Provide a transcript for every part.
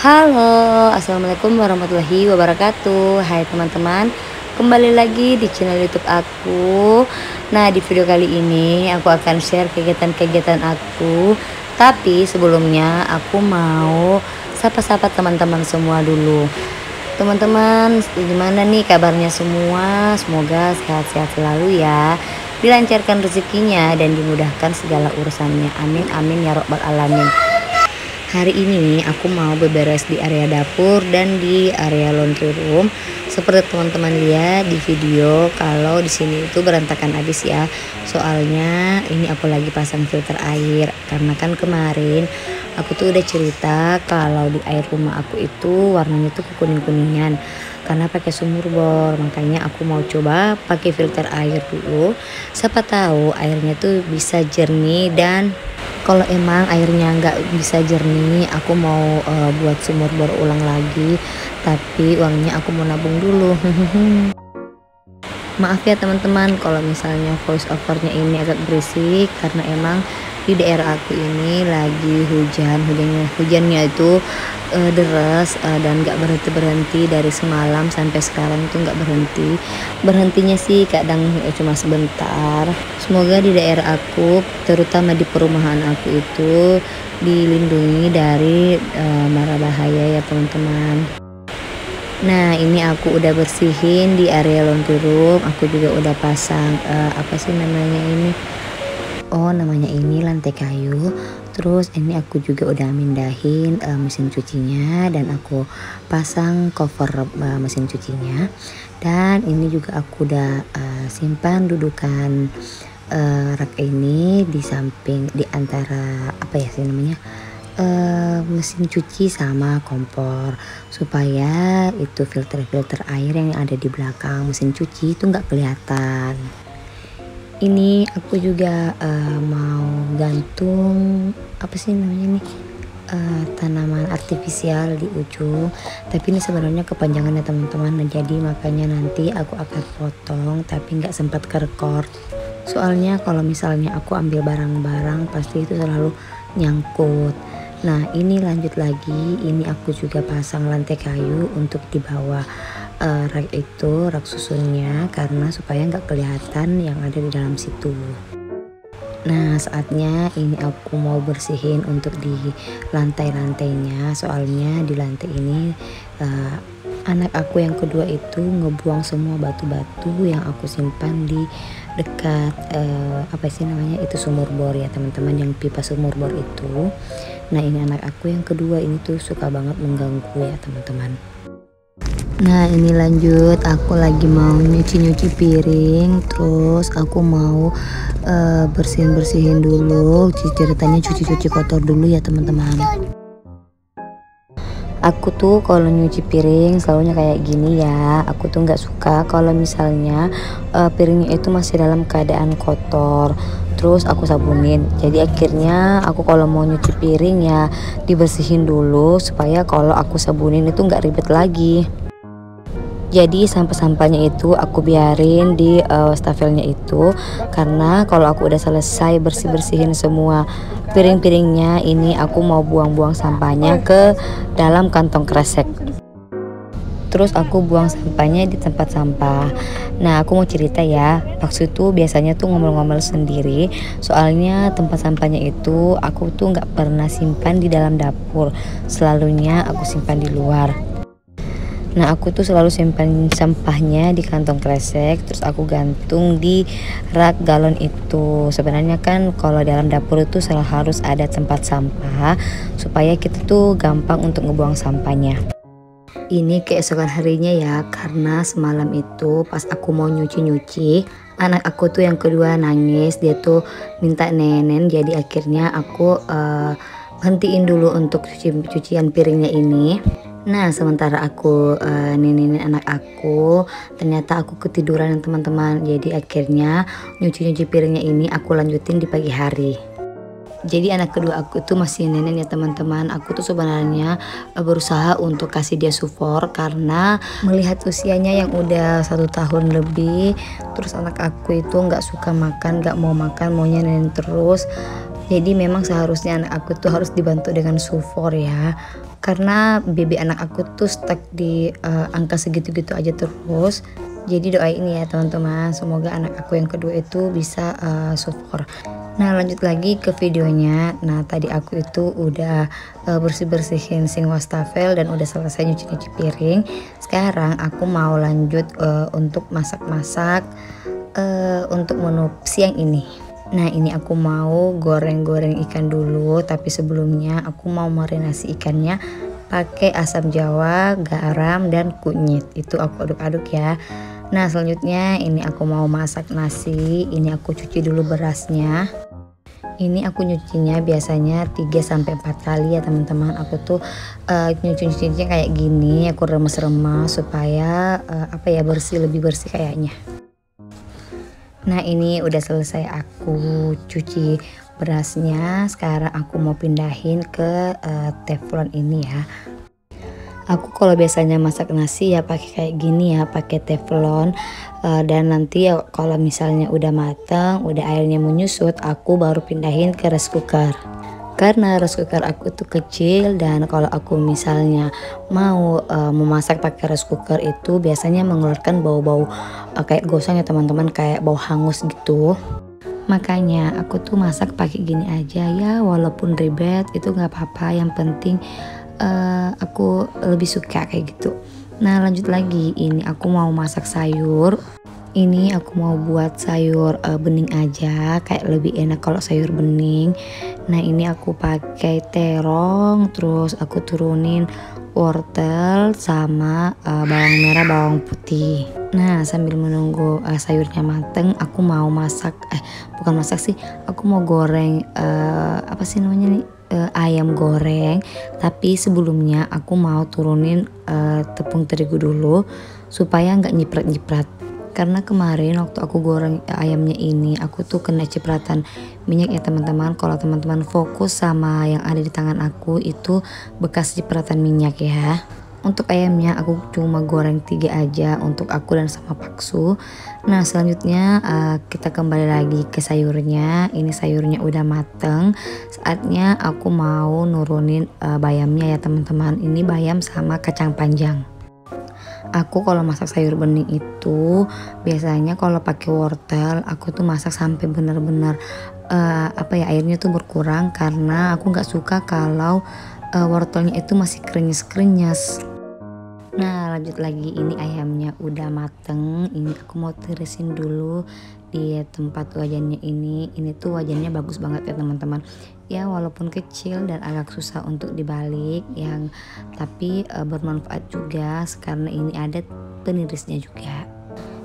Halo, assalamualaikum warahmatullahi wabarakatuh. Hai teman-teman, kembali lagi di channel YouTube aku. Nah, di video kali ini aku akan share kegiatan-kegiatan aku. Tapi sebelumnya aku mau sapa-sapa teman-teman semua dulu. Teman-teman, gimana nih kabarnya semua? Semoga sehat-sehat selalu ya. Dilancarkan rezekinya dan dimudahkan segala urusannya. Amin amin ya robbal alamin. Hari ini aku mau beberes di area dapur dan di area laundry room. Seperti teman-teman lihat di video, kalau di sini itu berantakan habis ya. Soalnya ini aku lagi pasang filter air karena kan kemarin aku tuh udah cerita kalau di air rumah aku itu warnanya tuh kekuning-kuningan karena pakai sumur bor. Makanya aku mau coba pakai filter air dulu. Siapa tahu airnya tuh bisa jernih, dan kalau emang airnya nggak bisa jernih, aku mau buat sumur bor ulang lagi. Tapi uangnya aku mau nabung dulu. Maaf ya teman-teman kalau misalnya voice overnya ini agak berisik, karena emang di daerah aku ini lagi hujannya itu deras, dan nggak berhenti dari semalam sampai sekarang itu nggak berhentinya sih, kadang cuma sebentar. Semoga di daerah aku, terutama di perumahan aku itu dilindungi dari mara bahaya ya teman-teman. Nah, ini aku udah bersihin di area laundry room. Aku juga udah pasang apa sih namanya ini? Oh, namanya ini lantai kayu. Terus ini aku juga udah mindahin mesin cucinya, dan aku pasang cover mesin cucinya. Dan ini juga aku udah simpan dudukan rak ini di samping, di antara apa ya sih namanya, mesin cuci sama kompor, supaya itu filter air yang ada di belakang mesin cuci itu nggak kelihatan. Ini aku juga mau gantung apa sih namanya nih, tanaman artifisial di ujung. Tapi ini sebenarnya kepanjangan ya teman-teman, jadi makanya nanti aku akan potong, tapi nggak sempat kerekord. Soalnya kalau misalnya aku ambil barang-barang pasti itu selalu nyangkut. Nah, ini lanjut lagi, ini aku juga pasang lantai kayu untuk di bawah rak itu, rak susunnya, karena supaya nggak kelihatan yang ada di dalam situ. Nah, saatnya ini aku mau bersihin untuk di lantai-lantainya. Soalnya di lantai ini anak aku yang kedua itu ngebuang semua batu-batu yang aku simpan di dekat apa sih namanya itu, sumur bor ya teman-teman, yang pipa sumur bor itu. Nah, ini anak aku yang kedua ini tuh suka banget mengganggu ya teman-teman. Nah, ini lanjut, aku lagi mau nyuci piring, terus aku mau bersihin dulu. Ceritanya cuci kotor dulu ya teman-teman. Aku tuh kalau nyuci piring selalunya kayak gini ya. Aku tuh nggak suka kalau misalnya piringnya itu masih dalam keadaan kotor terus aku sabunin. Jadi akhirnya aku kalau mau nyuci piring ya dibersihin dulu, supaya kalau aku sabunin itu nggak ribet lagi. Jadi sampah-sampahnya itu aku biarin di wastafelnya itu, karena kalau aku udah selesai bersihin semua piring-piringnya, ini aku mau buang-buang sampahnya ke dalam kantong kresek. Terus aku buang sampahnya di tempat sampah. Nah, aku mau cerita ya, waktu itu biasanya tuh ngomel-ngomel sendiri, soalnya tempat sampahnya itu aku tuh nggak pernah simpan di dalam dapur, selalunya aku simpan di luar. Nah, aku tuh selalu simpan sampahnya di kantong kresek, terus aku gantung di rak galon itu. Sebenarnya kan kalau dalam dapur itu selalu harus ada tempat sampah, supaya kita tuh gampang untuk ngebuang sampahnya. Ini keesokan harinya ya, karena semalam itu pas aku mau nyuci, anak aku tuh yang kedua nangis, dia tuh minta nenen. Jadi akhirnya aku hentiin dulu untuk cucian piringnya ini. Nah, sementara aku nenenin anak aku, ternyata aku ketiduran teman-teman. Jadi akhirnya nyuci piringnya ini aku lanjutin di pagi hari. Jadi anak kedua aku tuh masih nenek ya teman-teman. Aku tuh sebenarnya berusaha untuk kasih dia support, karena melihat usianya yang udah 1 tahun lebih, terus anak aku itu nggak suka makan, nggak mau makan, maunya nenek terus. Jadi memang seharusnya anak aku tuh harus dibantu dengan sufor ya. Karena BB anak aku tuh stuck di angka segitu-gitu aja terus. Jadi doain ya teman-teman, semoga anak aku yang kedua itu bisa sufor. Nah lanjut lagi ke videonya. Nah tadi aku itu udah bersih-bersihin sink wastafel dan udah selesai nyuci-nyuci piring. Sekarang aku mau lanjut untuk masak-masak untuk menu siang ini. Nah ini aku mau goreng-goreng ikan dulu, tapi sebelumnya aku mau marinasi ikannya pakai asam jawa, garam, dan kunyit. Itu aku aduk-aduk ya. Nah selanjutnya ini aku mau masak nasi. Ini aku cuci dulu berasnya. Ini aku nyucinya biasanya 3-4 kali ya teman-teman. Aku tuh nyuci-nyucinya kayak gini, aku remes-remes supaya apa ya, lebih bersih kayaknya. Nah ini udah selesai aku cuci berasnya. Sekarang aku mau pindahin ke teflon ini ya. Aku kalau biasanya masak nasi ya pakai kayak gini ya, pakai teflon. Dan nanti ya kalau misalnya udah matang, udah airnya menyusut, aku baru pindahin ke rice cooker. Karena rice cooker aku tuh kecil, dan kalau aku misalnya mau memasak pakai rice cooker itu biasanya mengeluarkan bau-bau kayak gosong ya teman-teman, kayak bau hangus gitu. Makanya aku tuh masak pakai gini aja ya, walaupun ribet itu nggak apa-apa, yang penting aku lebih suka kayak gitu. Nah lanjut lagi, ini aku mau masak sayur. Ini aku mau buat sayur bening aja, kayak lebih enak kalau sayur bening. Nah ini aku pakai terong, terus aku turunin wortel sama bawang merah, bawang putih. Nah sambil menunggu sayurnya mateng, aku mau masak, bukan masak sih, aku mau goreng apa sih namanya nih, ayam goreng. Tapi sebelumnya aku mau turunin tepung terigu dulu supaya nggak nyiprat-nyiprat. Karena kemarin waktu aku goreng ayamnya ini, aku tuh kena cipratan minyak ya teman-teman. Kalau teman-teman fokus sama yang ada di tangan aku, itu bekas cipratan minyak ya. Untuk ayamnya aku cuma goreng 3 aja untuk aku dan sama Paksu. Nah selanjutnya kita kembali lagi ke sayurnya. Ini sayurnya udah mateng. Saatnya aku mau nurunin bayamnya ya teman-teman. Ini bayam sama kacang panjang. Aku kalau masak sayur bening itu biasanya kalau pakai wortel, aku tuh masak sampai benar-benar apa ya, airnya tuh berkurang, karena aku nggak suka kalau wortelnya itu masih krenyes-krenyes. Nah lanjut lagi, ini ayamnya udah mateng. Ini aku mau tirisin dulu di tempat wajannya ini. Ini tuh wajannya bagus banget ya teman-teman. Ya walaupun kecil dan agak susah untuk dibalik yang, tapi bermanfaat juga karena ini ada penirisnya juga.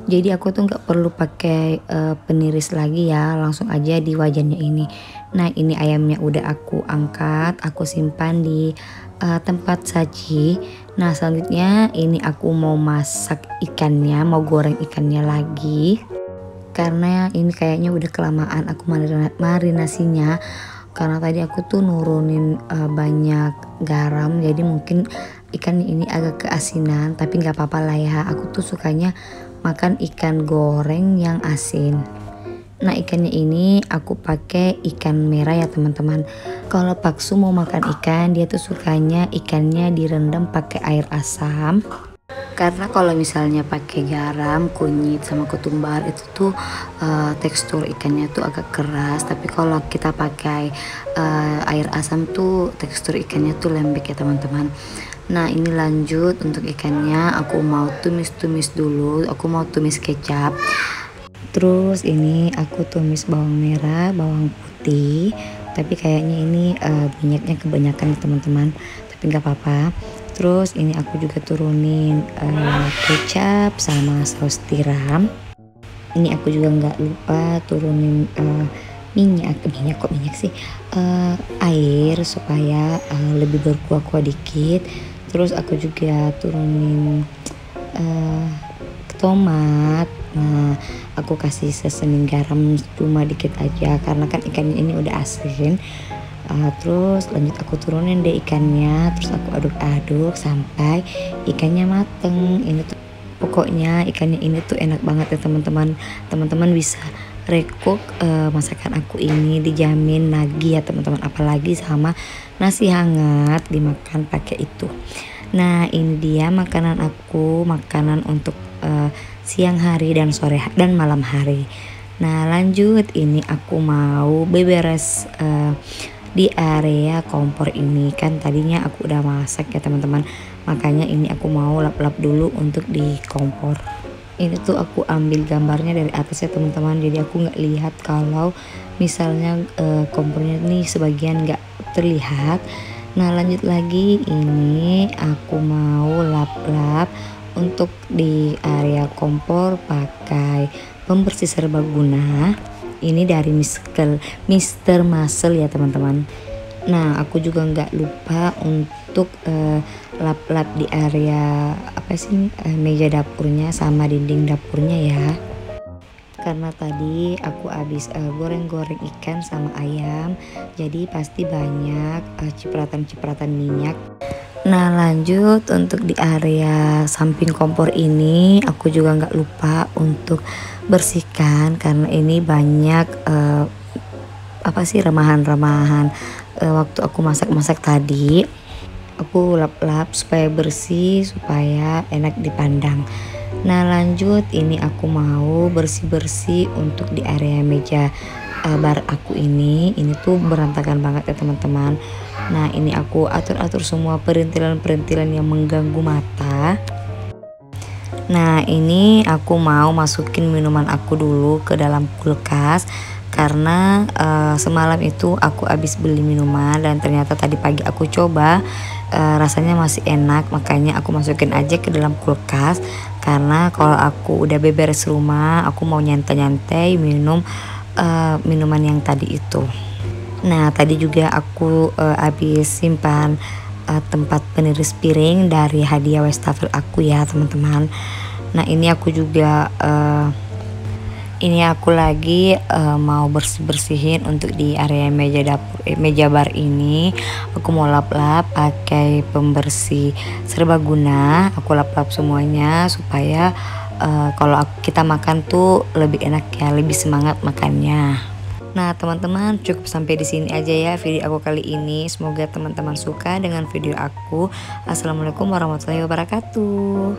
Jadi aku tuh nggak perlu pakai peniris lagi ya, langsung aja di wajannya ini. Nah ini ayamnya udah aku angkat, aku simpan di tempat saji. Nah selanjutnya ini aku mau masak ikannya, mau goreng ikannya lagi. Karena ini kayaknya udah kelamaan aku marinasinya. Karena tadi aku tuh nurunin banyak garam, jadi mungkin ikannya ini agak keasinan, tapi nggak apa-apa lah ya. Aku tuh sukanya makan ikan goreng yang asin. Nah ikannya ini aku pakai ikan merah ya teman-teman. Kalau Paksu mau makan ikan, dia tuh sukanya ikannya direndam pakai air asam. Karena kalau misalnya pakai garam, kunyit sama ketumbar itu tuh tekstur ikannya tuh agak keras. Tapi kalau kita pakai air asam tuh tekstur ikannya tuh lembek ya teman-teman. Nah ini lanjut untuk ikannya, aku mau tumis-tumis dulu. Aku mau tumis kecap. Terus ini aku tumis bawang merah, bawang putih. Tapi kayaknya ini minyaknya kebanyakan ya teman-teman. Tapi nggak apa-apa. Terus ini aku juga turunin kecap sama saus tiram. Ini aku juga nggak lupa turunin minyak sih, air supaya lebih berkuah-kuah dikit. Terus aku juga turunin tomat. Nah aku kasih sesening garam cuma dikit aja karena kan ikannya ini udah asin. Terus lanjut aku turunin deh ikannya, terus aku aduk-aduk sampai ikannya mateng. Ini tuh pokoknya ikannya ini tuh enak banget ya teman-teman. Teman-teman bisa recook masakan aku ini dijamin lagi ya teman-teman, apalagi sama nasi hangat dimakan pakai itu. Nah ini dia makanan aku, makanan untuk siang hari dan sore dan malam hari. Nah lanjut, ini aku mau beberes di area kompor ini. Kan tadinya aku udah masak ya teman-teman, makanya ini aku mau lap-lap dulu untuk di kompor. Ini tuh aku ambil gambarnya dari atas ya teman-teman, jadi aku nggak lihat kalau misalnya kompornya nih sebagian nggak terlihat. Nah lanjut lagi, ini aku mau lap-lap untuk di area kompor pakai pembersih serbaguna. Ini dari Mister Muscle ya teman-teman. Nah aku juga nggak lupa untuk lap-lap di area apa sih meja dapurnya sama dinding dapurnya ya, karena tadi aku habis goreng-goreng ikan sama ayam, jadi pasti banyak cipratan-cipratan minyak. Nah lanjut, untuk di area samping kompor ini aku juga nggak lupa untuk bersihkan, karena ini banyak apa sih remahan-remahan waktu aku masak-masak tadi. Aku lap-lap supaya bersih, supaya enak dipandang. Nah lanjut, ini aku mau bersih-bersih untuk di area meja bar aku ini tuh berantakan banget ya teman-teman. Nah ini aku atur-atur semua perintilan-perintilan yang mengganggu mata. Nah ini aku mau masukin minuman aku dulu ke dalam kulkas, karena semalam itu aku habis beli minuman dan ternyata tadi pagi aku coba rasanya masih enak, makanya aku masukin aja ke dalam kulkas. Karena kalau aku udah beberes rumah, aku mau nyantai-nyantai minum minuman yang tadi itu. Nah tadi juga aku habis simpan tempat peniris piring dari hadiah wastafel aku ya teman-teman. Nah ini aku juga ini aku lagi mau bersih-bersihin untuk di area meja dapur, meja bar ini. Aku mau lap-lap pakai pembersih serbaguna. Aku lap-lap semuanya supaya kalau kita makan tuh lebih enak ya, lebih semangat makannya. Nah teman-teman, cukup sampai di sini aja ya video aku kali ini. Semoga teman-teman suka dengan video aku. Assalamualaikum warahmatullahi wabarakatuh.